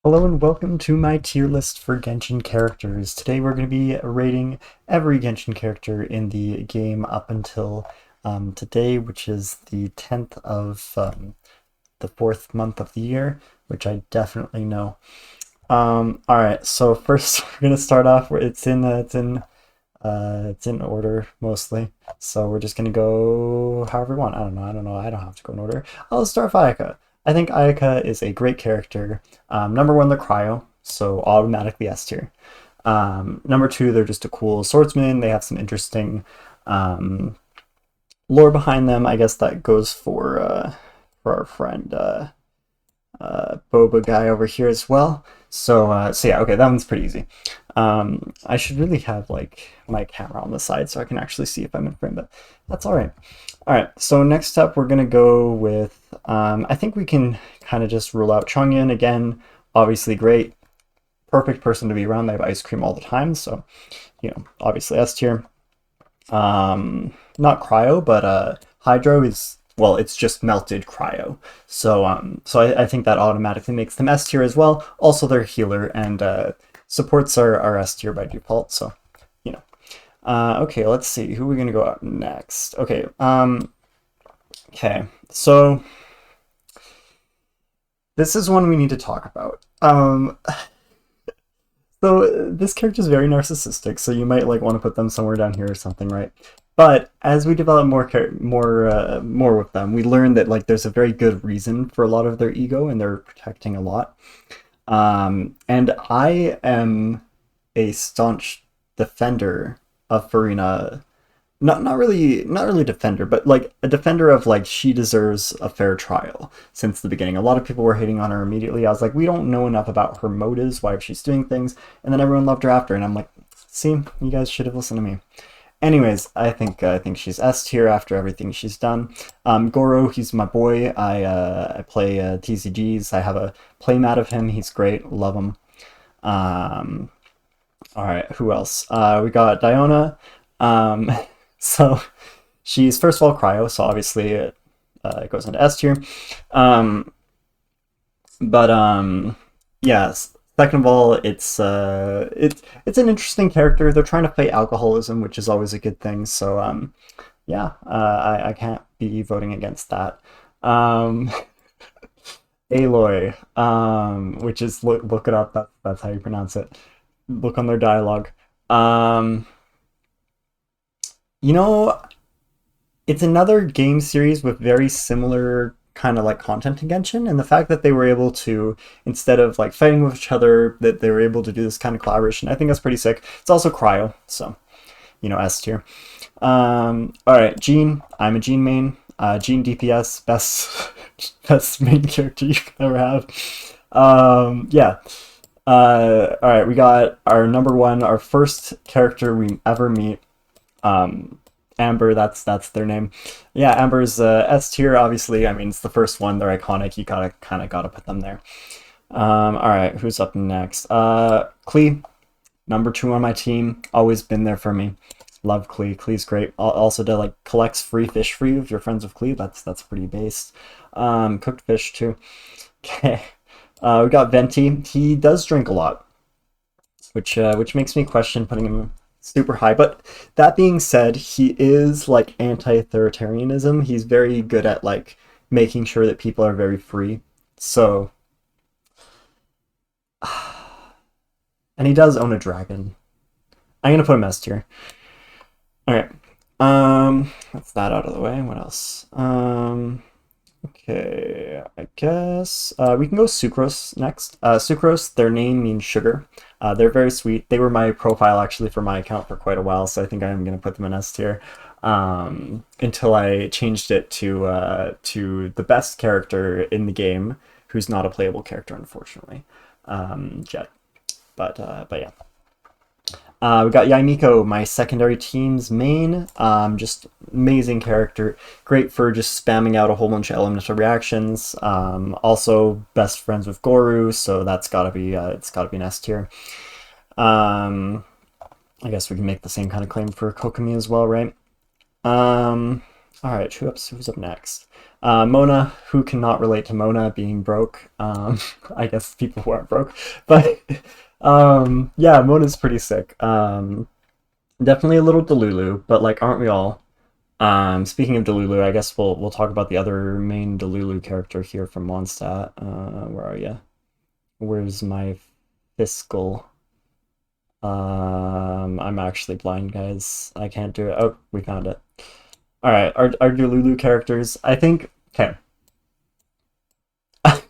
Hello and welcome to my tier list for Genshin characters. Today we're going to be rating every Genshin character in the game up until today, which is the 10th of the fourth month of the year, which I definitely know. All right, so first we're going to start off where it's in order mostly. So we're just gonna go however we want. I don't know. I don't have to go in order. I'll start with Ayaka. I think Ayaka is a great character. Number one, they're cryo, so automatically S tier. Number two, they're just a cool swordsman. They have some interesting um, lore behind them. I guess that goes for our friend Boba guy over here as well. So yeah, okay, that one's pretty easy. I should really have like my camera on the side so I can actually see if I'm in frame, but that's all right. All right, so next up we're gonna go with, I think we can kind of just rule out Chongyun again. Obviously great, perfect person to be around. They have ice cream all the time, so, obviously S tier. Not cryo, but hydro is, well, it's just melted cryo. So I think that automatically makes them S tier as well. Also, they're healer and supports are S tier by default. So, you know. Okay, let's see who we're gonna go out next. Okay. Okay. So this is one we need to talk about. So this character is very narcissistic, so you might like want to put them somewhere down here or something, right? But as we develop more with them, we learn that like there's a very good reason for a lot of their ego, and they're protecting a lot. And I am a staunch defender of Farina. Not really defender, but like a defender of like she deserves a fair trial since the beginning. A lot of people were hating on her immediately. I was like, we don't know enough about her motives, why she's doing things, and then everyone loved her after, and I'm like, see, you guys should have listened to me. Anyways, I think she's S tier after everything she's done. Goro, he's my boy. I play TCGs. I have a playmat of him. He's great. Love him. Um, all right, who else? We got Diona. Um, so she's first of all cryo, so obviously it goes into S tier. Um, but yes. Second of all, it's an interesting character. They're trying to fight alcoholism, which is always a good thing. So yeah, I can't be voting against that. Um, Aloy, which is look it up. That's how you pronounce it. Look on their dialogue. Um, you know, it's another game series with very similar kind of like content to Genshin, and the fact that they were able to, instead of like fighting with each other, that they were able to do this kind of collaboration, I think that's pretty sick. It's also cryo, so S tier. All right, Jean. I'm a Jean main. Jean DPS, best best main character you can ever have. Yeah. All right, we got our number one, our first character we ever meet. Um, Amber, that's their name. Yeah, Amber's S tier. Obviously, I mean it's the first one. They're iconic. You gotta put them there. All right, who's up next? Klee, number two on my team. Always been there for me. Love Klee. Klee's great. Also, to like collects free fish for you if you're friends with Klee. That's pretty based. Cooked fish too. Okay. We got Venti. He does drink a lot, which makes me question putting him super high. But that being said, he is like anti-authoritarianism. He's very good at like making sure that people are very free. So, and he does own a dragon. I'm gonna put him S tier. All right. That's that out of the way. What else? Okay, I guess we can go Sucrose next. Sucrose, their name means sugar. They're very sweet. They were my profile actually for my account for quite a while, so I think I'm gonna put them in S tier. Until I changed it to the best character in the game, who's not a playable character, unfortunately. Jet. But yeah. We got Yaimiko, my secondary team's main. Just amazing character. Great for just spamming out a whole bunch of elemental reactions. Also best friends with Goru, so that's gotta be it's gotta be an S tier. Um, I guess we can make the same kind of claim for Kokomi as well, right? All right, who's up next? Mona, who cannot relate to Mona being broke? I guess people who aren't broke, but yeah, Mona's pretty sick. Definitely a little Delulu, but like, aren't we all? Speaking of Delulu, I guess we'll talk about the other main Delulu character here from Mondstadt. Where are you? Where's my fiscal? I'm actually blind, guys. I can't do it. Oh, we found it. All right, our Delulu characters. I think okay. I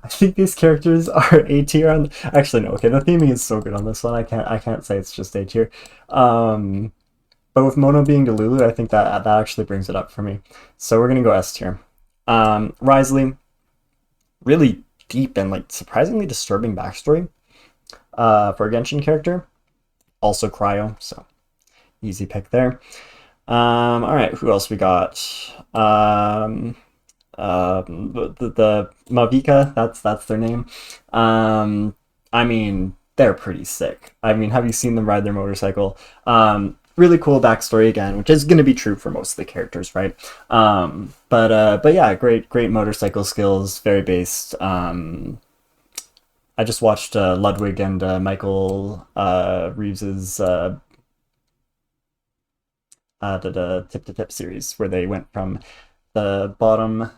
think these characters are A tier on. Actually, no. Okay, the theming is so good on this one. I can't say it's just A tier. Um, but with Mono being Delulu, I think that actually brings it up for me. So we're gonna go S tier. Risley, really deep and like surprisingly disturbing backstory. For a Genshin character, also Cryo, so easy pick there. All right, who else we got? The Mavica, that's their name. I mean, they're pretty sick. I mean, have you seen them ride their motorcycle? Really cool backstory again, which is going to be true for most of the characters, right? But yeah, great motorcycle skills, very based. I just watched Ludwig and Michael Reeves's the Tip to Tip series, where they went from the bottom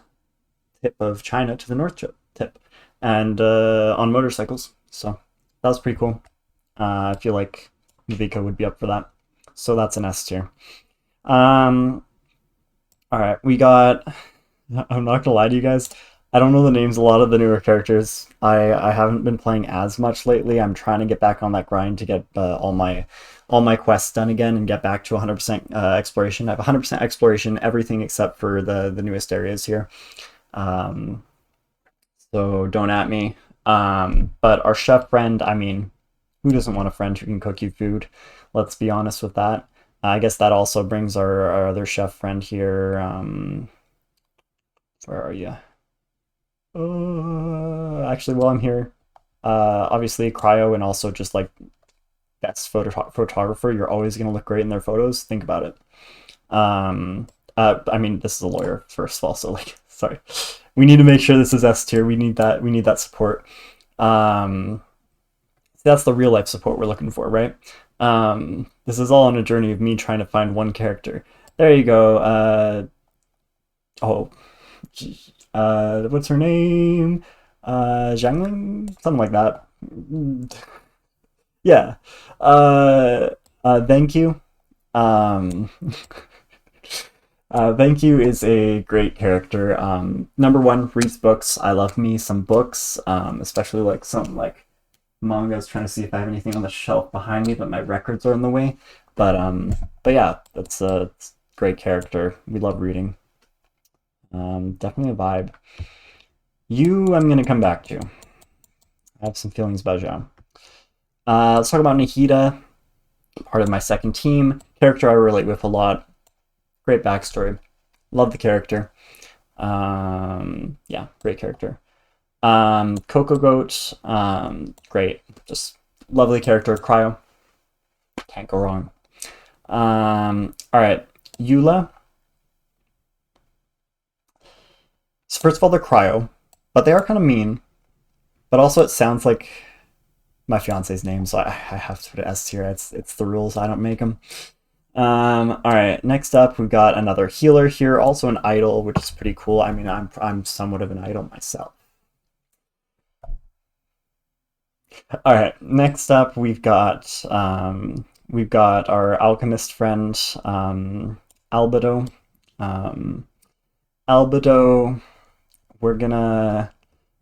tip of China to the north tip, and on motorcycles. So that was pretty cool. I feel like Vika would be up for that. So that's an S tier. All right, we got. I'm not gonna lie to you guys. I don't know the names of a lot of the newer characters. I haven't been playing as much lately. I'm trying to get back on that grind to get all my quests done again and get back to 100% exploration. I have 100% exploration, everything except for the newest areas here. Um, so don't at me. But our chef friend, I mean, who doesn't want a friend who can cook you food? Let's be honest with that. I guess that also brings our other chef friend here. Where are you? Actually, while I'm here, obviously Cryo and also just like best photographer, you're always gonna look great in their photos. Think about it. I mean, this is a lawyer first of all, so like, sorry, we need to make sure this is S tier. We need that. We need that support. Um, that's the real life support we're looking for, right? This is all on a journey of me trying to find one character. There you go. Oh, what's her name? Zhangling? Something like that. Yeah. Thank you. Um, Thank you is a great character. Number one, reads books. I love me some books, especially like some like mangas. Trying to see if I have anything on the shelf behind me, but my records are in the way. But yeah, that's a great character. We love reading. Definitely a vibe. You, I'm gonna come back to. I have some feelings about Zhao. Let's talk about Nahida, part of my second team. Character I relate with a lot. Great backstory. Love the character. Yeah, great character. Coco Goat, great. Just lovely character. Cryo, can't go wrong. All right, Eula. So first of all, they're Cryo, but they are kind of mean. But also, it sounds like my fiance's name, so I have to put it S tier. It's the rules. I don't make them. All right. Next up, we've got another healer here, also an idol, which is pretty cool. I mean, I'm somewhat of an idol myself. All right. Next up, we've got our alchemist friend, Albedo. Albedo. We're gonna.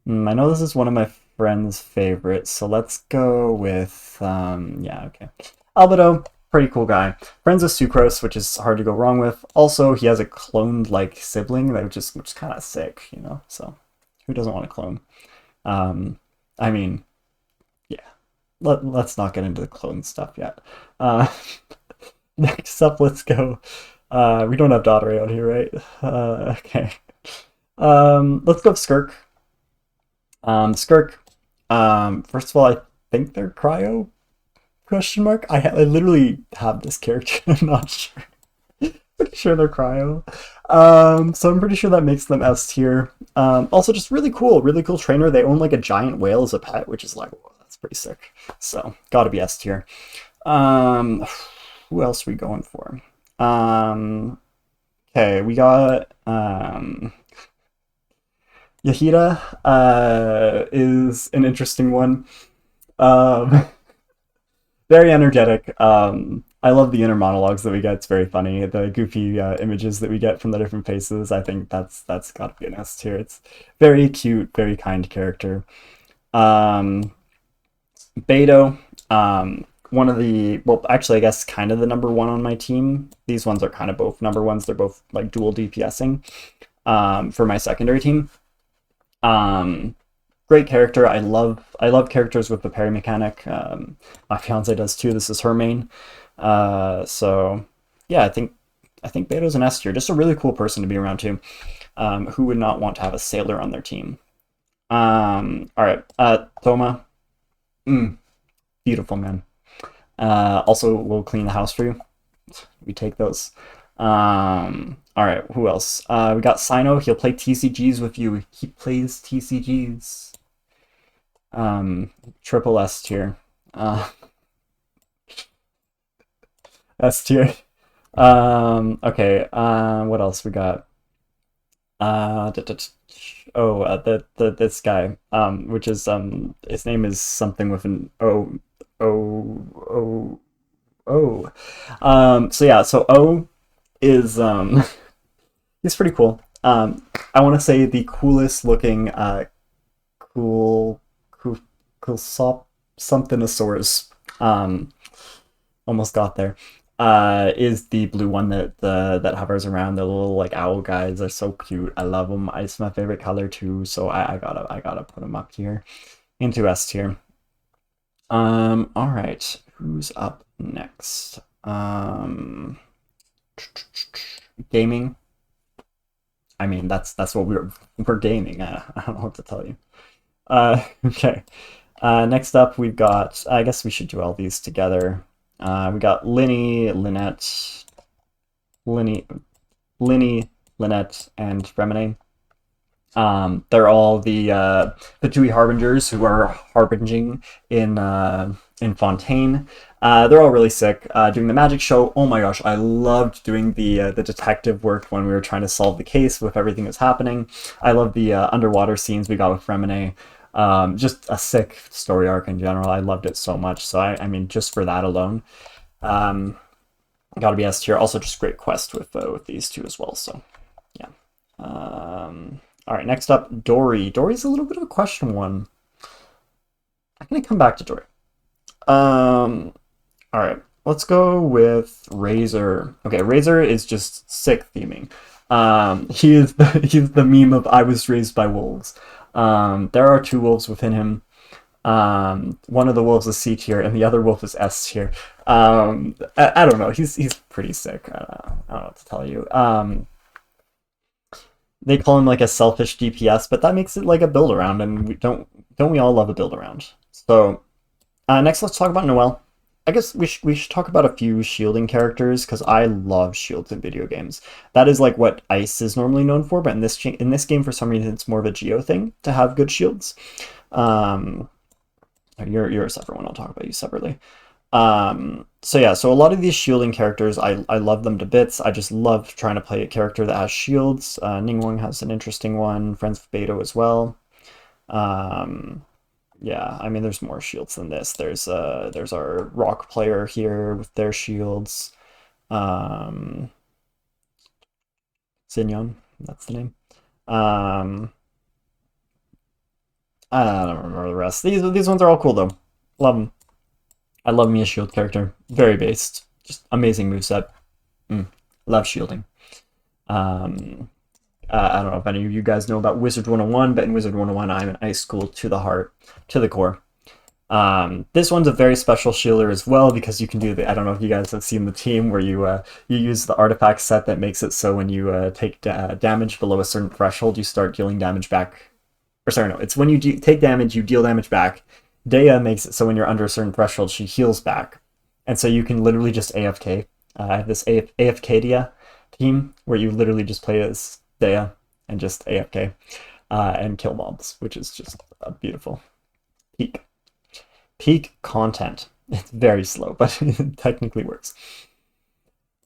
I know this is one of my friend's favorites, so let's go with yeah, okay. Albedo, pretty cool guy. Friends with Sucrose, which is hard to go wrong with. Also, he has a cloned like sibling that which is kind of sick, you know. So who doesn't want a clone? I mean, yeah. Let's not get into the clone stuff yet. Uh, next up, let's go. We don't have Dottery out here, right? Okay. Let's go with Skirk. Skirk. First of all, I think they're Cryo? Question mark. I literally have this character. I'm not sure. Pretty sure they're cryo. So I'm pretty sure that makes them S tier. Also, just really cool trainer. They own like a giant whale as a pet, which is like, whoa, that's pretty sick. So gotta be S tier. Um, who else are we going for? Um, okay, we got Yahida. Is an interesting one. Um, very energetic. I love the inner monologues that we get. It's very funny. The goofy images that we get from the different faces. I think that's got to be an S tier. It's very cute, very kind character. Um, Beto, one of the well, actually, I guess kind of the number one on my team. These ones are kind of both number ones. They're both like dual DPSing. For my secondary team. Um, Great character. I love characters with the parry mechanic. My fiance does too. This is her main. So yeah, I think Beto's an S tier. Just a really cool person to be around too. Who would not want to have a sailor on their team? All right. Thoma. Mm, beautiful man. Also, we'll clean the house for you. We take those. All right. Who else? We got Sino. He'll play TCGs with you. He plays TCGs. Triple S tier. Uh, S tier. Okay. What else we got? Oh, the this guy. Which is his name is something with an O. O. So yeah, so O is he's pretty cool. I want to say the coolest looking cool cool cool somethinosaurus. Um, Almost got there. Is the blue one that hovers around the little like owl guys. They're so cute. I love them. It's my favorite color too. So I gotta put them up here into S tier. All right. Who's up next? Gaming. I mean, that's what we're gaming. I don't know what to tell you. Okay. Next up, we've got. I guess we should do all these together. We got Linny, Lynette, Linny, Linny, Lynette, and Fremine. They're all the Dewey Harbingers who are harbinging in Fontaine. They're all really sick. Doing the magic show. Oh my gosh, I loved doing the detective work when we were trying to solve the case with everything that's happening. I love the underwater scenes we got with Fremine. Just a sick story arc in general. I loved it so much. So I mean, just for that alone, um, gotta be S tier. Also, just great quest with these two as well. So yeah. All right, next up, Dory. Dory's a little bit of a question one. I'm gonna come back to Dory. Um, all right, let's go with Razor. Okay, Razor is just sick theming. He is he's the meme of I was raised by wolves. There are two wolves within him. One of the wolves is C tier, and the other wolf is S tier. I don't know. He's pretty sick. I don't know what to tell you. They call him like a selfish DPS, but that makes it like a build around, and we don't we all love a build around. So next, let's talk about Noelle. I guess we should talk about a few shielding characters because I love shields in video games. That is like what Ice is normally known for, but in this game, for some reason, it's more of a Geo thing to have good shields. Um, you're a separate one. I'll talk about you separately. So yeah, so a lot of these shielding characters, I love them to bits. I just love trying to play a character that has shields. Ningguang has an interesting one. Friends with Beto as well. Um, yeah, I mean, there's more shields than this. There's our rock player here with their shields. Um, Xinyon, that's the name. Um, I don't remember the rest. These ones are all cool though. Love them. I love me a shield character. Very based. Just amazing moveset. Mm, love shielding. Um, I don't know if any of you guys know about Wizard 101, but in Wizard 101, I'm an ice school to the heart, to the core. This one's a very special shielder as well because you can do the. I don't know if you guys have seen the team where you use the artifact set that makes it so when you take damage below a certain threshold, you start dealing damage back. Or sorry, no, it's when you take damage, you deal damage back. Dea makes it so when you're under a certain threshold, she heals back, and so you can literally just AFK. I have this AFK Dea team where you literally just play as Kaeya and just AFK and kill mobs, which is just beautiful. Peak. Peak content. It's very slow, but it technically works.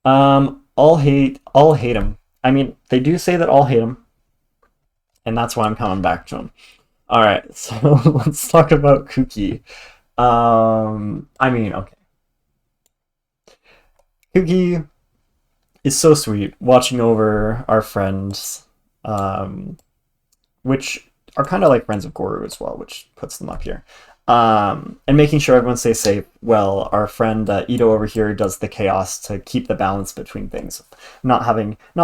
All hate him. I mean, they do say that all hate him, and that's why I'm coming back to him. All right, so let's talk about Kuki. I mean, okay. Kuki is so sweet, watching over our friends, um, which are kind of like friends of Goru as well, which puts them up here. And making sure everyone stays safe. Well, our friend Ito over here does the chaos to keep the balance between things, not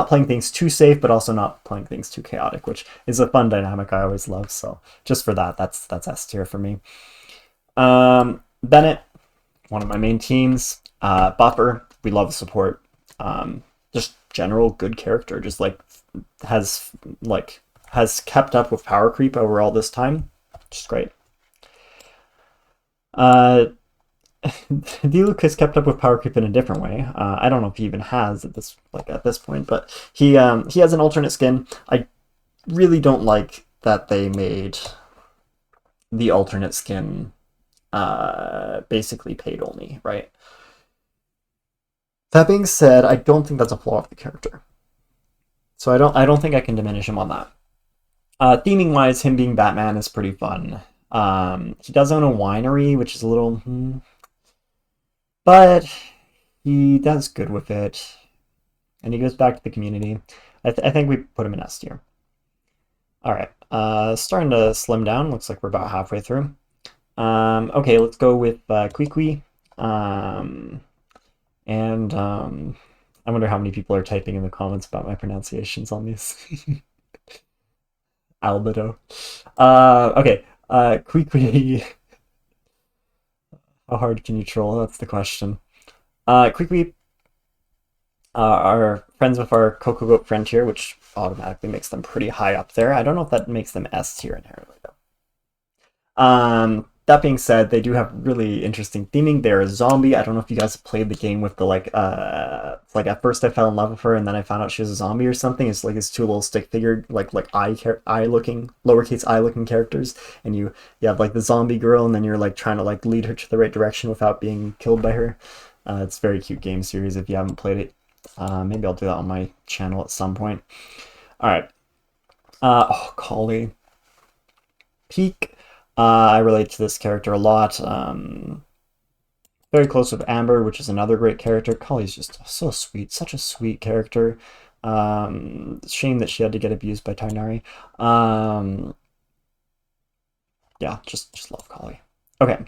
playing things too safe, but also not playing things too chaotic, which is a fun dynamic I always love. So just for that, that's S tier for me. Bennett, one of my main teams. Buffer, we love the support. Just general good character. Just has has kept up with power creep over all this time. Just great. D-Luke has kept up with power creep in a different way. I don't know if he even has at this point, but he has an alternate skin. I really don't like that they made the alternate skin basically paid only, right? That being said, I don't think that's a flaw of the character. So I don't think I can diminish him on that. Theming wise, him being Batman is pretty fun. He does own a winery, which is a little, but he does good with it, and he goes back to the community. I think we put him in S tier. All right, starting to slim down. Looks like we're about halfway through. Okay, let's go with Kwee. And I wonder how many people are typing in the comments about my pronunciations on these. Albedo. Okay, Kwee. How hard can you troll? That's the question. Kwee are friends with our Coco Goat friend here, which automatically makes them pretty high up there. I don't know if that makes them S tier inherently, though. That being said, they do have really interesting theming. They're a zombie. I don't know if you guys have played the game with the at first I fell in love with her and then I found out she was a zombie or something. It's like it's two little stick figure eye looking lowercase I looking characters, and you have like the zombie girl, and then you're like trying to like lead her to the right direction without being killed by her. It's a very cute game series if you haven't played it. Maybe I'll do that on my channel at some point. All right. Collie. Peak. I relate to this character a lot. Very close with Amber, which is another great character. Collie's just so sweet, such a sweet character. Shame that she had to get abused by Tighnari. Yeah, just love Collie. Okay.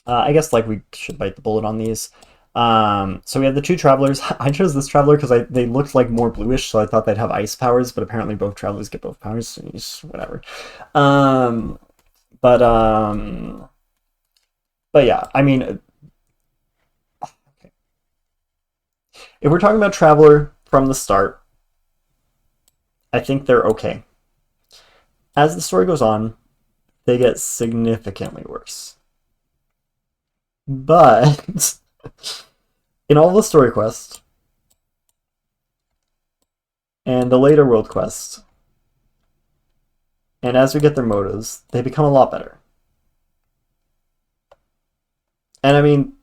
I guess like we should bite the bullet on these. So we have the two travelers. I chose this traveler because they looked like more bluish, so I thought they'd have ice powers, but apparently both travelers get both powers, so whatever. But yeah, I mean, okay. If we're talking about Traveler from the start, I think they're okay. As the story goes on, they get significantly worse. But in all the story quests and the later world quests, and as we get their motives, they become a lot better. And I mean,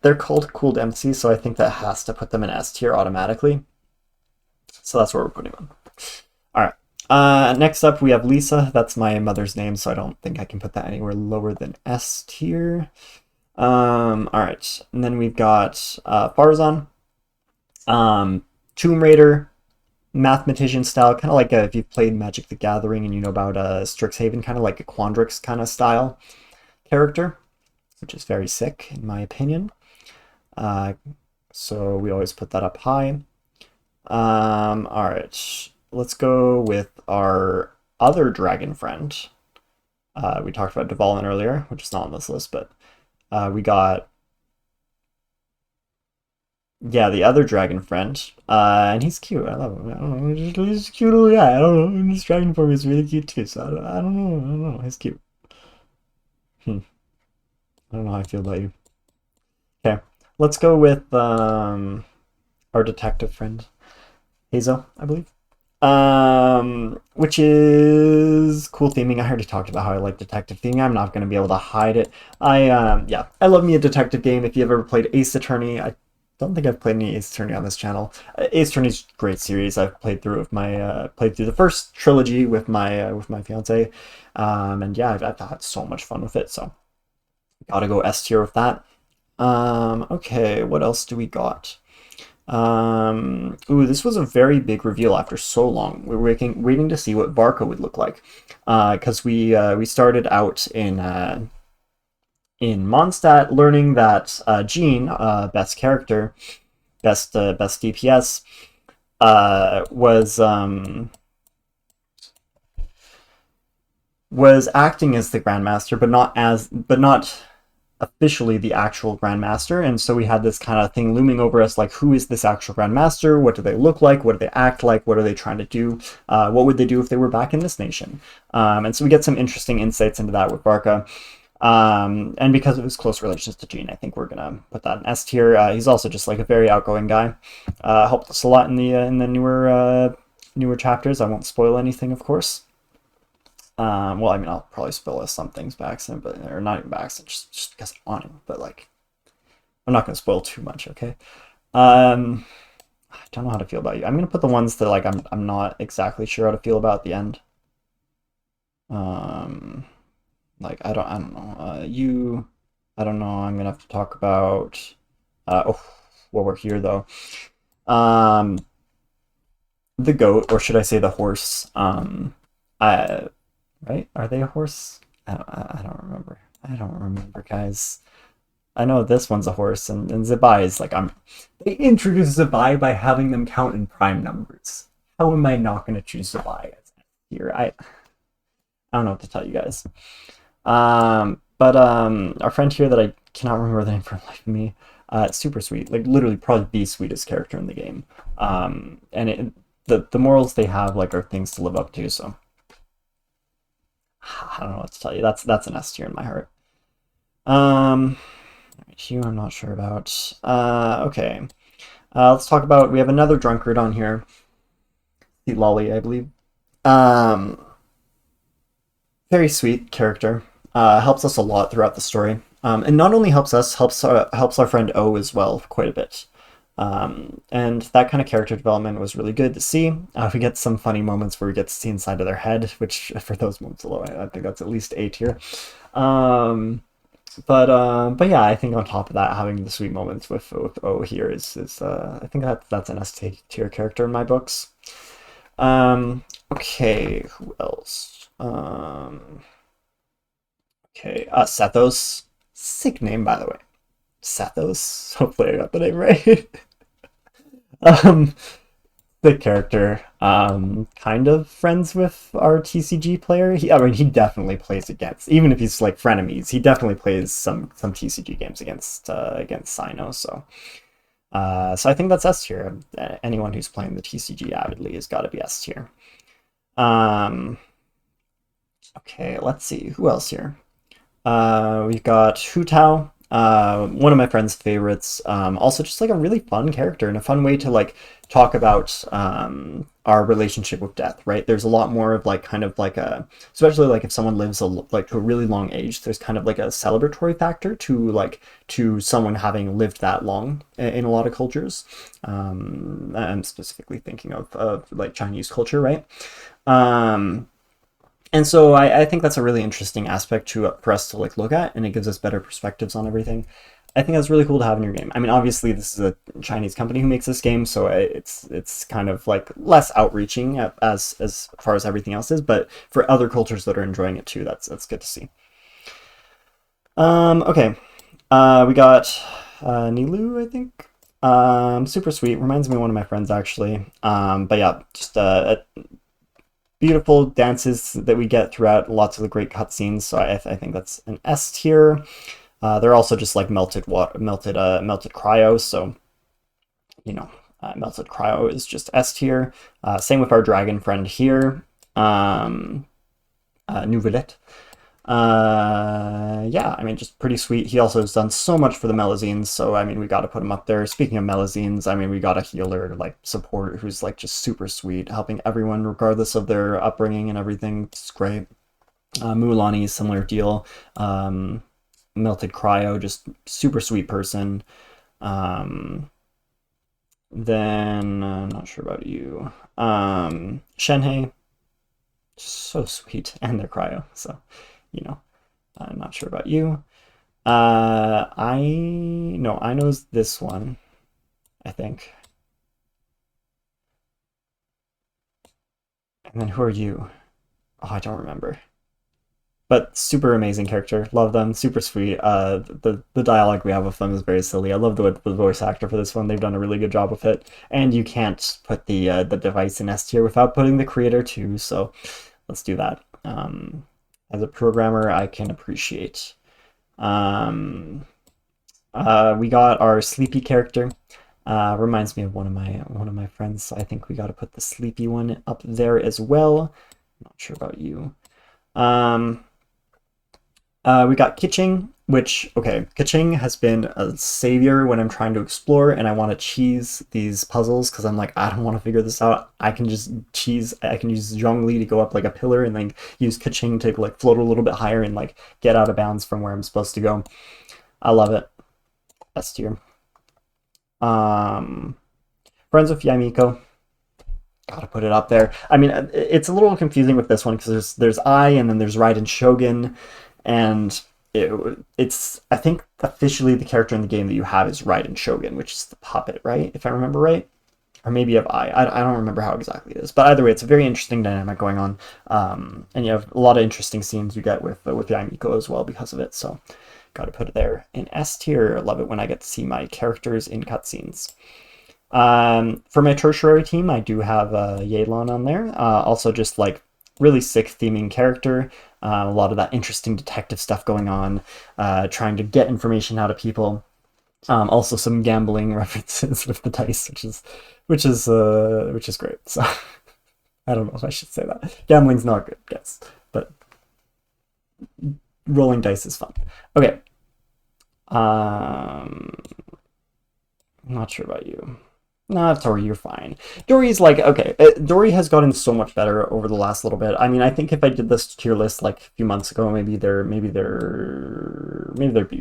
they're called cooled MCs, so I think that has to put them in S tier automatically. So that's where we're putting them. All right. Next up, we have Lisa. That's my mother's name, so I don't think I can put that anywhere lower than S tier. All right. And then we've got Farzan. Tomb Raider, mathematician style, kind of like if you've played Magic the Gathering and you know about Strixhaven, kind of like a Quandrix kind of style character, which is very sick in my opinion. So we always put that up high. All right, let's go with our other dragon friend. We talked about development earlier, which is not on this list, but we got the other dragon friend, and he's cute. I love him. I don't know, he's a cute little guy. I don't know. And this dragon form is really cute too. So I don't know. I don't know. He's cute. I don't know how I feel about you. Okay, let's go with our detective friend. Hazel, I believe. Which is cool theming. I already talked about how I like detective theming. I'm not going to be able to hide it. Yeah, I love me a detective game. If you've ever played Ace Attorney, I don't think I've played any Ace Attorney on this channel. Ace Attorney's a great series. I've played through with my played through the first trilogy with my fiance, and yeah, I've had so much fun with it. So gotta go S tier with that. Okay, what else do we got? Ooh, this was a very big reveal after so long. We were waiting to see what Barca would look like, because we started out in Mondstadt, learning that Jean, best character, best DPS, was acting as the Grandmaster, but not officially the actual Grandmaster. And so we had this kind of thing looming over us, like, who is this actual Grandmaster? What do they look like? What do they act like? What are they trying to do? What would they do if they were back in this nation? And so we get some interesting insights into that with Barca. And because of his close relations to Jean, I think we're gonna put that in S tier. He's also just like a very outgoing guy. Helped us a lot in the newer chapters. I won't spoil anything, of course. Well, I mean, I'll probably spoil some things by accident, but or not even by accident, just because I want to. But like, I'm not gonna spoil too much, okay? Um, I don't know how to feel about you. I'm gonna put the ones that like I'm not exactly sure how to feel about at the end. Um, like I don't know. You, I don't know. I'm gonna have to talk about. Oh, well, we're here though. Um, the goat, or should I say the horse? I right? Are they a horse? I don't remember. I don't remember, guys. I know this one's a horse, and Zebai is like I'm. They introduced Zebai by having them count in prime numbers. How am I not going to choose Zebai here? I don't know what to tell you guys. But our friend here that I cannot remember the name for the life of me, super sweet, like literally probably the sweetest character in the game. And the morals they have like are things to live up to. So I don't know what to tell you. That's an S tier in my heart. Um, Hugh, I'm not sure about. Okay. Let's talk about. We have another drunkard on here. Lolly, I believe. Um, Very sweet character. Helps us a lot throughout the story. And not only helps us, helps our friend O as well quite a bit. And that kind of character development was really good to see. We get some funny moments where we get to see inside of their head, which for those moments alone, I think that's at least A tier. Um, but yeah, I think on top of that, having the sweet moments with O here is I think that's an S tier character in my books. Okay, who else? Okay, Sethos. Sick name, by the way. Sethos. Hopefully I got the name right. um, the character, kind of friends with our TCG player. I mean, he definitely plays against, even if he's like frenemies, he definitely plays some TCG games against Sino. So I think that's S tier. Anyone who's playing the TCG avidly has got to be S tier. Um, okay, let's see who else here. We've got Hu Tao, one of my friend's favorites. Also, just like a really fun character and a fun way to like talk about our relationship with death. Right? There's a lot more of like kind of like especially like if someone lives like to a really long age. There's kind of like a celebratory factor to someone having lived that long in a lot of cultures. I'm specifically thinking of like Chinese culture, right? Um, and so I think that's a really interesting aspect for us to like look at, and it gives us better perspectives on everything. I think that's really cool to have in your game. I mean, obviously this is a Chinese company who makes this game, so it's kind of like less outreaching as far as everything else is. But for other cultures that are enjoying it too, that's good to see. Okay, we got Nilu, I think. Super sweet. Reminds me of one of my friends actually. But yeah, just beautiful dances that we get throughout lots of the great cutscenes. So I think that's an S tier. They're also just like melted water, melted cryo. So you know, melted cryo is just S tier. Same with our dragon friend here, Nouvelet. Yeah, I mean, just pretty sweet. He also has done so much for the Melazines, so I mean, we got to put him up there. Speaking of Melazines, I mean, we got a healer, like support, who's like just super sweet, helping everyone regardless of their upbringing and everything. It's great. Mulan, similar deal. Um, Melted Cryo, just super sweet person. Um, then not sure about you. Shenhei, so sweet, and their Cryo. So, you know, I'm not sure about you. I no, I knows this one, I think. And then who are you? Oh, I don't remember. But super amazing character. Love them. Super sweet. The dialogue we have with them is very silly. I love the voice actor for this one. They've done a really good job with it. And you can't put the device in S tier without putting the creator too. So let's do that. As a programmer, I can appreciate. Um, we got our sleepy character. Reminds me of one of my friends. I think we got to put the sleepy one up there as well. Not sure about you. Um, we got Kiching, which, okay, Kiching has been a savior when I'm trying to explore and I want to cheese these puzzles because I'm like, I don't want to figure this out. I can just cheese, I can use Zhongli to go up like a pillar and then use Kiching to like float a little bit higher and like get out of bounds from where I'm supposed to go. I love it. S tier. Um, Friends with Yamiko. Gotta put it up there. I mean, it's a little confusing with this one because there's I and then there's Raiden Shogun, and it's I think officially the character in the game that you have is Raiden Shogun, which is the puppet, right? If I remember right, or maybe you have I don't remember how exactly it is, but either way, it's a very interesting dynamic going on, and you have a lot of interesting scenes you get with Yamiko as well because of it. So, gotta put it there in S tier. Love it when I get to see my characters in cutscenes. For my tertiary team, I do have Yelan on there. Also, just like really sick theming character. A lot of that interesting detective stuff going on, trying to get information out of people. Also, some gambling references with the dice, which is great. So I don't know if I should say that. Gambling's not good, guys, but rolling dice is fun. Okay. I'm not sure about you. No, Tori, you're fine. Dory's like, okay, Dory has gotten so much better over the last little bit. I mean, I think if I did this tier list like a few months ago, maybe they're B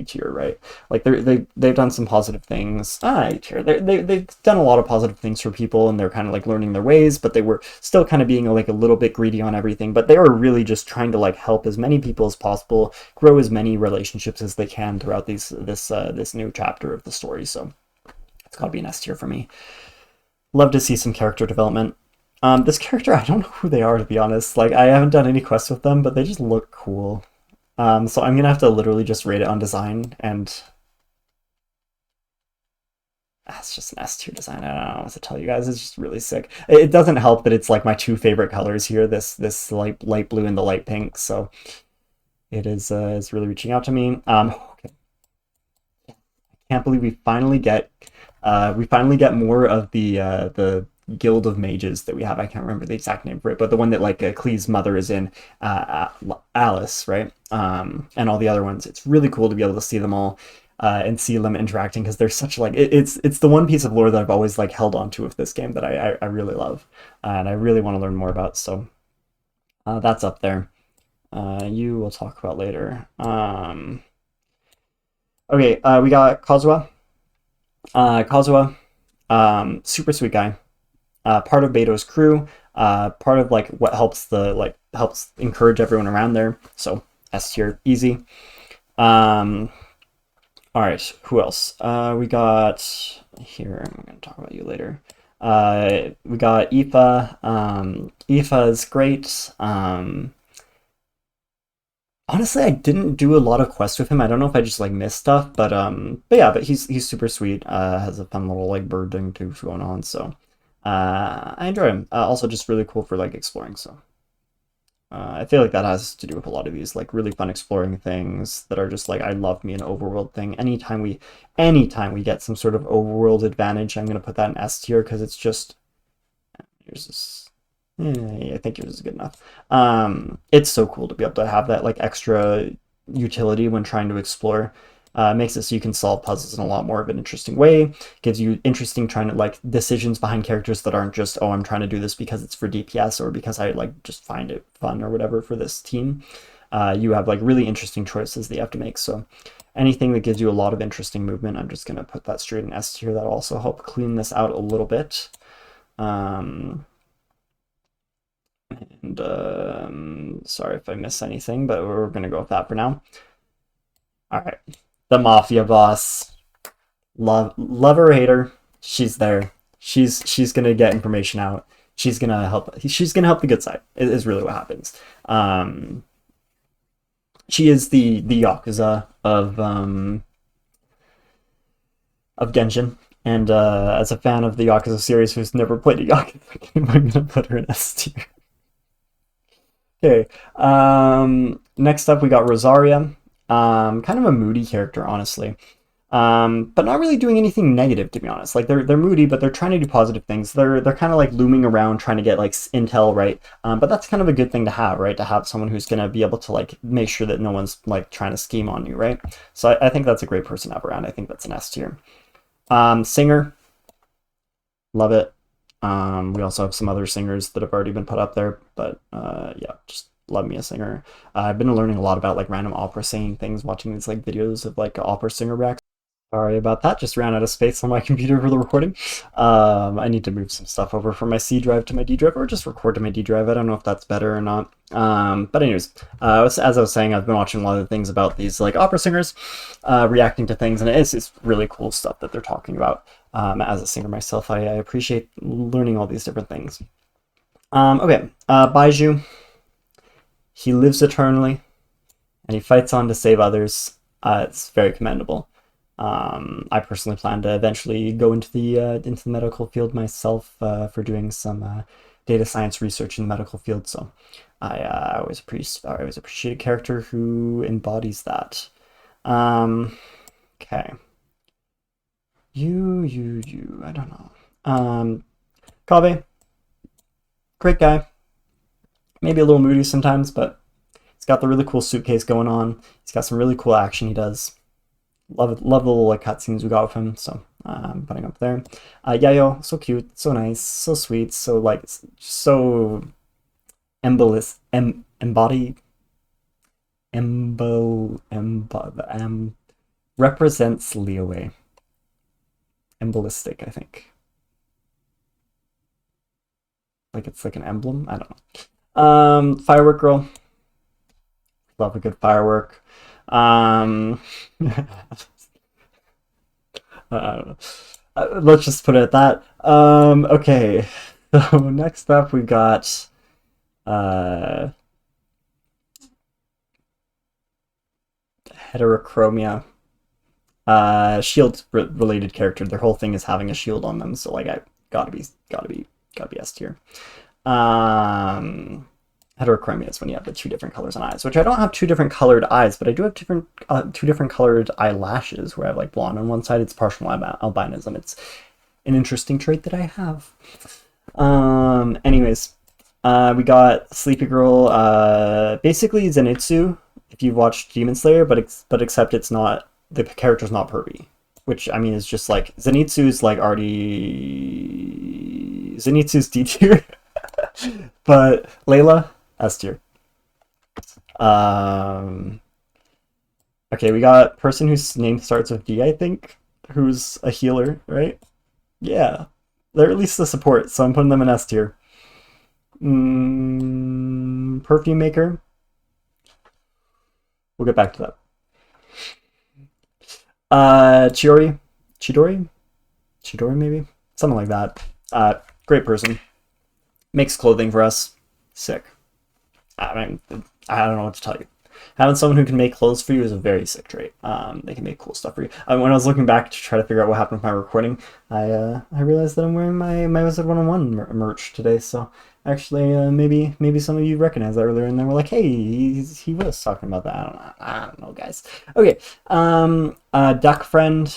tier, right? Like they've done some positive things. A tier. They've done a lot of positive things for people, and they're kind of like learning their ways, but they were still kind of being like a little bit greedy on everything. But they were really just trying to like help as many people as possible, grow as many relationships as they can throughout this new chapter of the story. So it's got to be an S tier for me. Love to see some character development. This character, I don't know who they are, to be honest. Like, I haven't done any quests with them, but they just look cool. So I'm gonna have to literally just rate it on design, and it's just an S tier design. I don't know what to tell you guys. It's just really sick. It doesn't help that it's like my two favorite colors here. This light blue and the light pink. So it is really reaching out to me. Okay. Can't believe we finally get more of the Guild of Mages that we have. I can't remember the exact name for it, but the one that like Klee's mother is in, Alice, right? And all the other ones. It's really cool to be able to see them all and see them interacting because they're such like it's the one piece of lore that I've always like held on to with this game that I really love and I really want to learn more about. So that's up there. You will talk about later. Okay, we got Kazuha. Kazuha, super sweet guy. Part of Beto's crew. Part of like what helps encourage everyone around there. So S tier, easy. All right, who else? We got here. I'm gonna talk about you later. We got Aoife. Aoife's great. Honestly, I didn't do a lot of quests with him. I don't know if I just like missed stuff, but yeah, but he's super sweet. Has a fun little like bird thing too going on. So I enjoy him. Also, just really cool for like exploring. So I feel like that has to do with a lot of these like really fun exploring things that are just like I love me an overworld thing. Anytime we get some sort of overworld advantage, I'm gonna put that in S tier because it's just here's this. I think yours is good enough. It's so cool to be able to have that like extra utility when trying to explore. Makes it so you can solve puzzles in a lot more of an interesting way. Gives you interesting trying to like decisions behind characters that aren't just, oh, I'm trying to do this because it's for DPS or because I like just find it fun or whatever for this team. You have like really interesting choices that you have to make. So anything that gives you a lot of interesting movement, I'm just going to put that straight in S tier. That'll also help clean this out a little bit. Sorry if I miss anything, but we're going to go with that for now. All right. The Mafia boss. Love her or hate her, she's there. She's going to get information out. She's going to help the good side, is really what happens. She is the Yakuza of Genshin. And as a fan of the Yakuza series who's never played a Yakuza game, I'm going to put her in S tier. Okay. Next up, we got Rosaria. Kind of a moody character, honestly. But not really doing anything negative, to be honest. Like they're moody, but they're trying to do positive things. They're kind of like looming around, trying to get like intel, right? But that's kind of a good thing to have, right? To have someone who's gonna be able to like make sure that no one's like trying to scheme on you, right? So I think that's a great person to have around. I think that's an S tier. Singer, love it. We also have some other singers that have already been put up there, but yeah, just love me a singer. I've been learning a lot about like random opera singing things, watching these like videos of like opera singer reacts. Sorry about that, just ran out of space on my computer for the recording. I need to move some stuff over from my C drive to my D drive, or just record to my D drive. I don't know if that's better or not. But anyways, as I was saying, I've been watching a lot of things about these like opera singers reacting to things, and it's really cool stuff that they're talking about. As a singer myself, I appreciate learning all these different things. Okay, Baiju. He lives eternally, and he fights on to save others. It's very commendable. I personally plan to eventually go into the medical field myself for doing some data science research in the medical field. So I always appreciate a character who embodies that. Okay. You. I don't know. Kabe, great guy. Maybe a little moody sometimes, but he's got the really cool suitcase going on. He's got some really cool action he does. Love the little like cutscenes we got with him, so I'm putting up there. Yayo, so cute, so nice, so sweet, so like so embody represents Liyue. Embolistic, I think. Like it's like an emblem. I don't know. Firework girl. Love a good firework. Let's just put it at that. Okay. So next up we've got Heterochromia. Shield related character. Their whole thing is having a shield on them, so like I gotta be S tier. Heterochromia is when you have the two different colors on eyes, which I don't have two different colored eyes, but I do have two different colored eyelashes where I have like blonde on one side. It's partial albinism. It's an interesting trait that I have. Anyways, we got Sleepy Girl, basically Zenitsu, if you've watched Demon Slayer, but except it's not, the character's not pervy, which I mean is just like Zenitsu's like already Zenitsu's D tier. But Layla, S tier. Okay, we got person whose name starts with D, I think, who's a healer, right? Yeah, they're at least the support, so I'm putting them in S tier. Perfume maker. We'll get back to that. Chidori maybe, something like that. Great person. Makes clothing for us. Sick. I mean, I don't know what to tell you. Having someone who can make clothes for you is a very sick trait. They can make cool stuff for you. When I was looking back to try to figure out what happened with my recording, I realized that I'm wearing my Wizard 101 merch today. So actually, maybe some of you recognized that earlier, and then were like, "Hey, he was talking about that." I don't know, guys. Okay. Duck friend.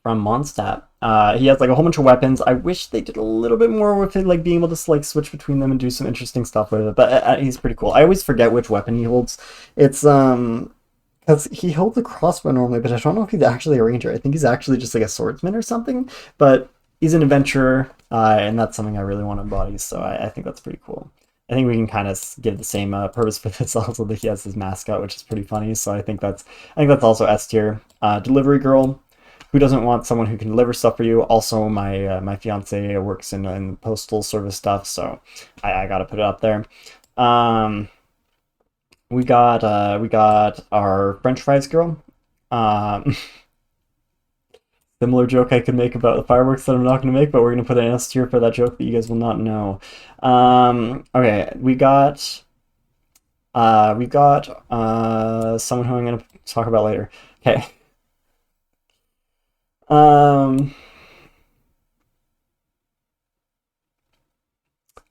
From Mondstadt. He has like a whole bunch of weapons. I wish they did a little bit more with it, like being able to like switch between them and do some interesting stuff with it. But he's pretty cool. I always forget which weapon he holds. It's because he holds a crossbow normally, but I don't know if he's actually a ranger. I think he's actually just like a swordsman or something. But he's an adventurer, and that's something I really want to embody. So I think that's pretty cool. I think we can kind of give the same purpose for this also that he has his mascot, which is pretty funny. So I think that's also S tier. Delivery girl. Who doesn't want someone who can deliver stuff for you? Also, my fiance works in postal service stuff, so I gotta put it up there. Um, we got our French fries girl. Um, Similar joke I could make about the fireworks that I'm not gonna make, but we're gonna put an S tier for that joke that you guys will not know. Okay, we got someone who I'm gonna talk about later. Okay. Um,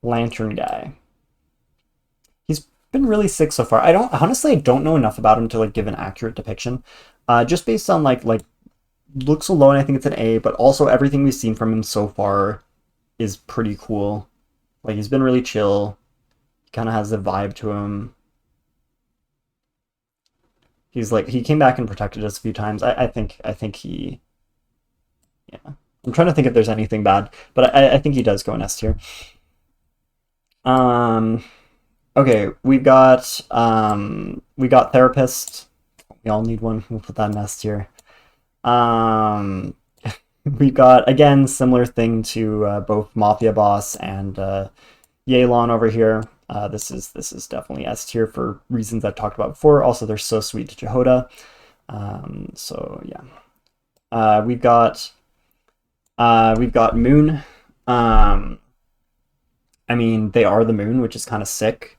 Lantern guy. He's been really sick so far. I don't know enough about him to like give an accurate depiction. Just based on like looks alone, I think it's an A, but also everything we've seen from him so far is pretty cool. Like he's been really chill. He kind of has a vibe to him. He came back and protected us a few times. I think he, yeah. I'm trying to think if there's anything bad, but I think he does go in S tier. Um, okay, we got therapist. We all need one. We'll put that in S tier. Um, we've got again similar thing to both Mafia Boss and Yelan over here. This is definitely S tier for reasons I've talked about before. Also, they're so sweet to Jehoda. So yeah, we've got Moon. Um, I mean, they are the Moon, which is kind of sick.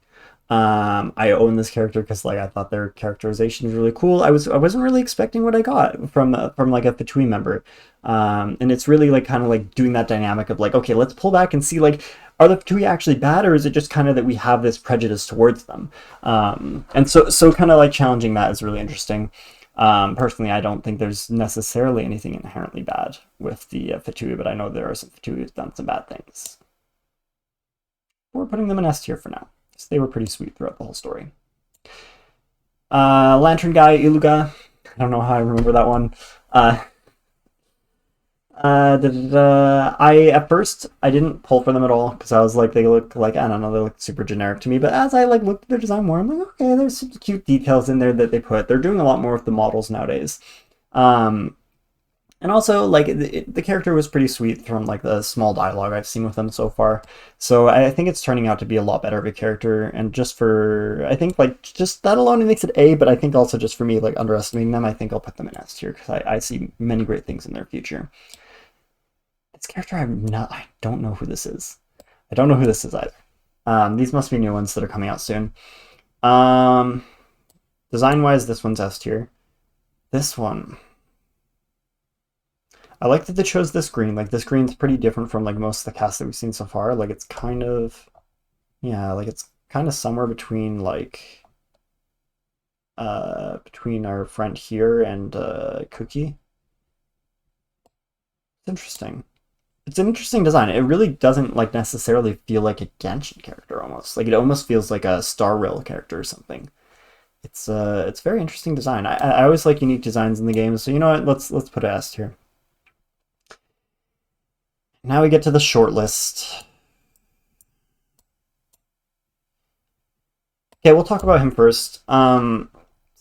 I own this character because like I thought their characterization was really cool. I wasn't really expecting what I got from like a Fatui member, and it's really like kind of like doing that dynamic of like, okay, let's pull back and see like, are the Fatui actually bad, or is it just kind of that we have this prejudice towards them? And so kind of like challenging that is really interesting. Personally, I don't think there's necessarily anything inherently bad with the Fatui, but I know there are some Fatui who've done some bad things. We're putting them in S tier for now. So they were pretty sweet throughout the whole story. Lantern guy, Iluga. I don't know how I remember that one. At first I didn't pull for them at all because I was like they look like I don't know they look super generic to me. But as I like looked at their design more, I'm like okay, there's some cute details in there that they put. They're doing a lot more with the models nowadays. Um, and also, like, the character was pretty sweet from, like, the small dialogue I've seen with them so far. So I think it's turning out to be a lot better of a character. And just for, I think, like, just that alone it makes it A, but I think also just for me, like, underestimating them, I think I'll put them in S tier because I see many great things in their future. This character, I don't know who this is. I don't know who this is either. These must be new ones that are coming out soon. Um, Design-wise, this one's S tier. This one... I like that they chose this green. Like this green's pretty different from like most of the casts that we've seen so far. Like it's kind of, yeah, like it's kind of somewhere between like between our friend here and Cookie. It's interesting. It's an interesting design. It really doesn't like necessarily feel like a Genshin character almost. Like it almost feels like a Star Rail character or something. It's very interesting design. I always like unique designs in the game. So you know what? Let's put it S here. Now we get to the short list. Okay, we'll talk about him first. So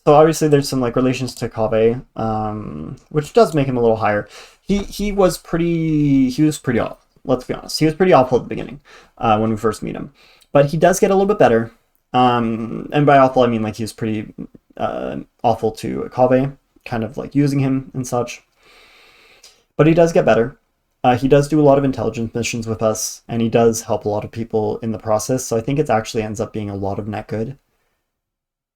obviously there's some like relations to Kaveh, which does make him a little higher. He was pretty awful. Let's be honest. He was pretty awful at the beginning, when we first meet him. But he does get a little bit better. And by awful I mean like he was pretty awful to Kaveh, kind of like using him and such. But he does get better. He does do a lot of intelligence missions with us, and he does help a lot of people in the process, so I think it actually ends up being a lot of net good.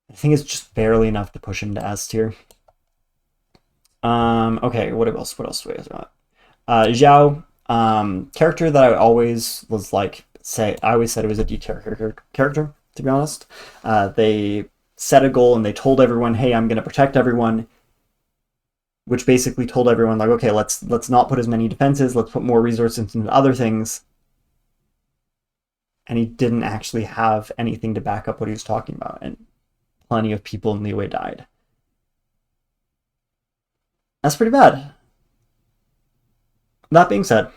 I think it's just barely enough to push him to S tier. Okay, what else? What else do we have? Zhao, character that I always was like, I always said it was a D tier character, to be honest. They set a goal and they told everyone, hey, I'm going to protect everyone. which basically told everyone like, okay, let's not put as many defenses, let's put more resources into other things. And he didn't actually have anything to back up what he was talking about, and plenty of people in Liyue died. That's pretty bad. That being said,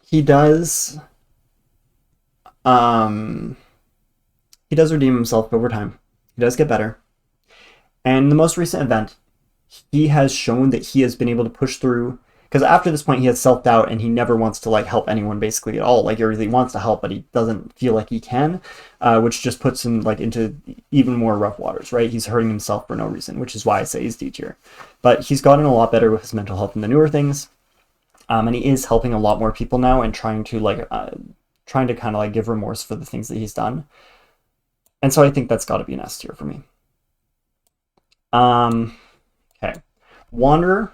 he does um he does redeem himself over time. He does get better. And in the most recent event, he has shown that he has been able to push through, because after this point he has self-doubt and he never wants to like help anyone basically at all. Like he really wants to help, but he doesn't feel like he can, which just puts him like into even more rough waters, right? He's hurting himself for no reason, which is why I say he's D tier. But he's gotten a lot better with his mental health in the newer things, and he is helping a lot more people now and trying to kind of like give remorse for the things that he's done. And so I think that's got to be an S tier for me. Okay, Wanderer.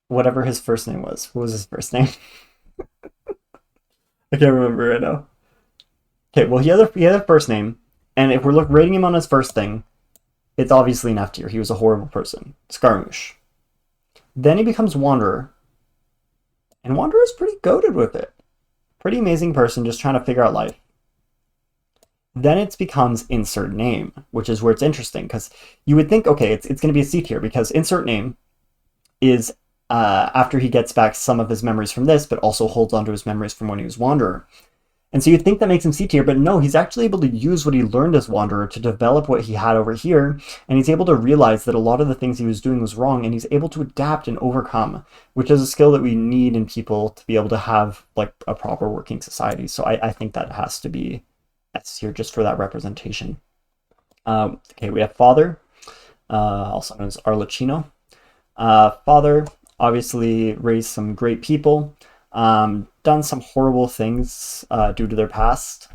Whatever his first name was. What was his first name? I can't remember right now. Okay, well he had a first name, and if we're rating him on his first thing, it's obviously an F tier. He was a horrible person. Scaramouche. Then he becomes Wanderer, and Wanderer is pretty goated with it. Pretty amazing person just trying to figure out life. Then it becomes insert name, which is where it's interesting, because you would think, okay, it's going to be a C tier, because insert name is after he gets back some of his memories from this, but also holds onto his memories from when he was Wanderer. And so you'd think that makes him C tier, but no, he's actually able to use what he learned as Wanderer to develop what he had over here, and he's able to realize that a lot of the things he was doing was wrong, and he's able to adapt and overcome, which is a skill that we need in people to be able to have like a proper working society. So I think that has to be S tier just for that representation. Okay, we have Father, also known as Arlecchino. Father obviously raised some great people, done some horrible things due to their past,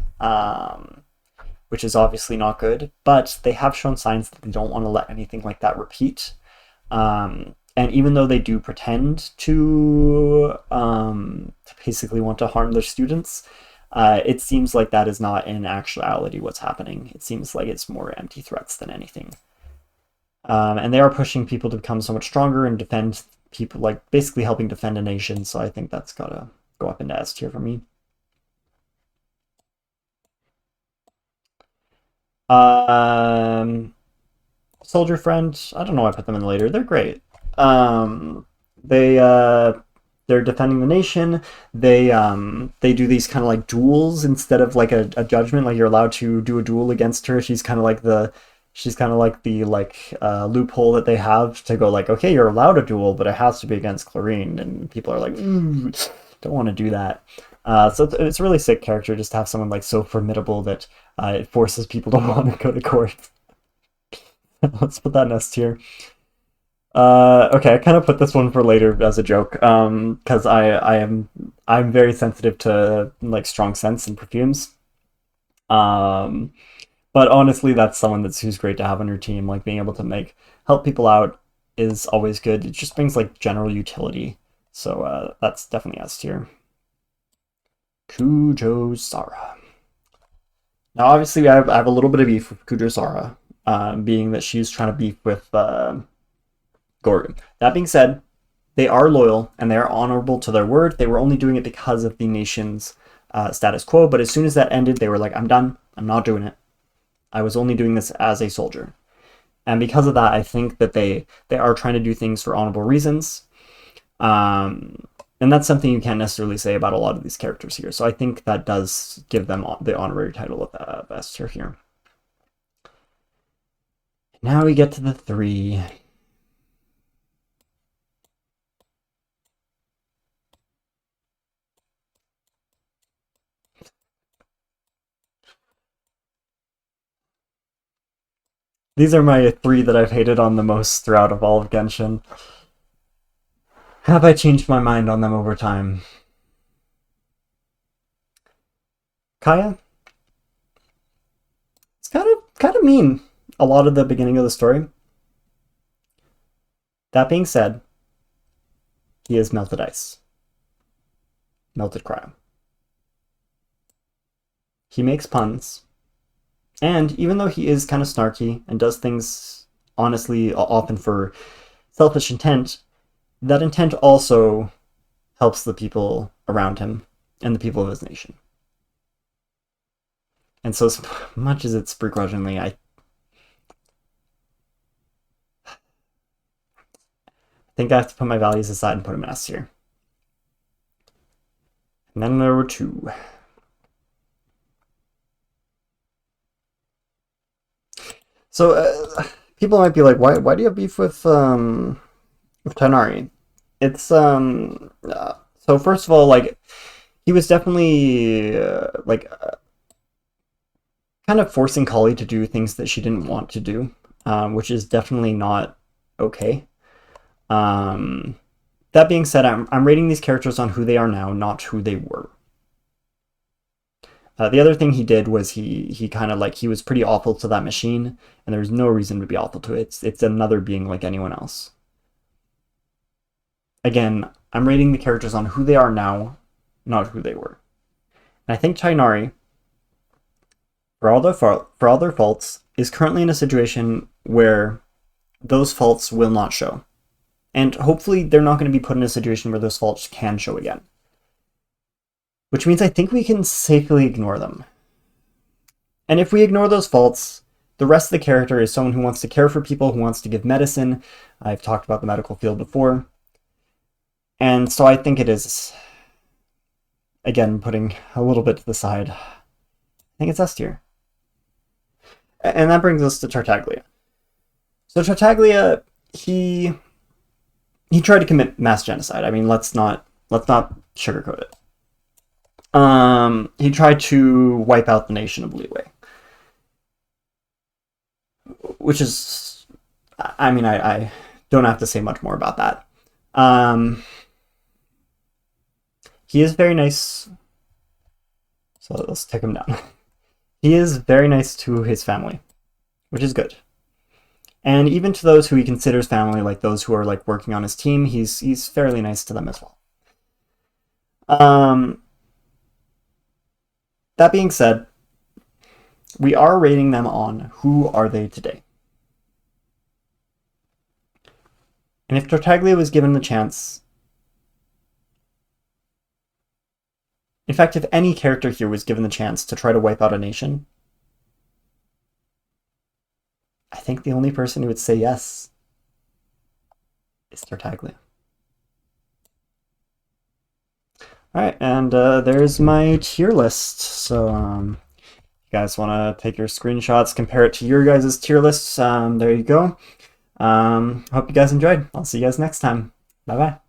which is obviously not good, but they have shown signs that they don't want to let anything like that repeat. And even though they do pretend to basically want to harm their students, it seems like that is not in actuality what's happening. It seems like it's more empty threats than anything. And they are pushing people to become so much stronger and defend people, like basically helping defend a nation. So I think that's gotta go up into S tier for me. Soldier Friend, I don't know why I put them in later. They're great. They they're defending the nation. They do these kind of like duels instead of like a judgment. Like you're allowed to do a duel against her. She's kind of like the loophole that they have to go like, okay, you're allowed a duel, but it has to be against Clarine, and people are like, ooh, don't want to do that. So it's a really sick character just to have someone like so formidable that it forces people to want to go to court. Let's put that in S tier. Okay, I kind of put this one for later as a joke, because I'm very sensitive to like strong scents and perfumes. Um, but honestly, that's someone who's great to have on your team. Like being able to help people out is always good. It just brings like general utility. So that's definitely S tier. Kujo Sara. Now, obviously, I have a little bit of beef with Kujo Sara, being that she's trying to beef with Gordon. That being said, they are loyal and they are honorable to their word. They were only doing it because of the nation's status quo. But as soon as that ended, they were like, I'm done. I'm not doing it. I was only doing this as a soldier. And because of that, I think that they are trying to do things for honorable reasons. And that's something you can't necessarily say about a lot of these characters here. So I think that does give them the honorary title of S tier here. Now we get to the 3. These are my 3 that I've hated on the most throughout of all of Genshin. Have I changed my mind on them over time? Kaeya? It's kind of mean a lot of the beginning of the story. That being said, he is melted ice. Melted cryo. He makes puns. And even though he is kind of snarky and does things honestly often for selfish intent, that intent also helps the people around him and the people of his nation. And so, as much as it's begrudgingly, I think I have to put my values aside and put him in S tier. And then there were two. So people might be like, why do you have beef with Tighnari? It's so first of all, like he was definitely kind of forcing Kali to do things that she didn't want to do, which is definitely not okay. That being said, I'm rating these characters on who they are now, not who they were. The other thing he did was he kind of like he was pretty awful to that machine, and there's no reason to be awful to it. It's another being like anyone else. Again, I'm rating the characters on who they are now, not who they were. And I think Tighnari, for all their faults, is currently in a situation where those faults will not show. And hopefully they're not going to be put in a situation where those faults can show again. Which means I think we can safely ignore them. And if we ignore those faults, the rest of the character is someone who wants to care for people, who wants to give medicine. I've talked about the medical field before. And so I think it is, again, putting a little bit to the side. I think it's S tier. And that brings us to Tartaglia. So Tartaglia, he tried to commit mass genocide. I mean, let's not sugarcoat it. He tried to wipe out the nation of Liyue, which is, I mean, I don't have to say much more about that. He is very nice, so let's take him down. He is very nice to his family, which is good. And even to those who he considers family, like those who are like working on his team, he's fairly nice to them as well. That being said, we are rating them on who are they today. And if Tartaglia was given the chance, in fact, if any character here was given the chance to try to wipe out a nation, I think the only person who would say yes is Tartaglia. Alright, and there's my tier list. So, you guys want to take your screenshots, compare it to your guys' tier lists, there you go. Hope you guys enjoyed. I'll see you guys next time. Bye-bye.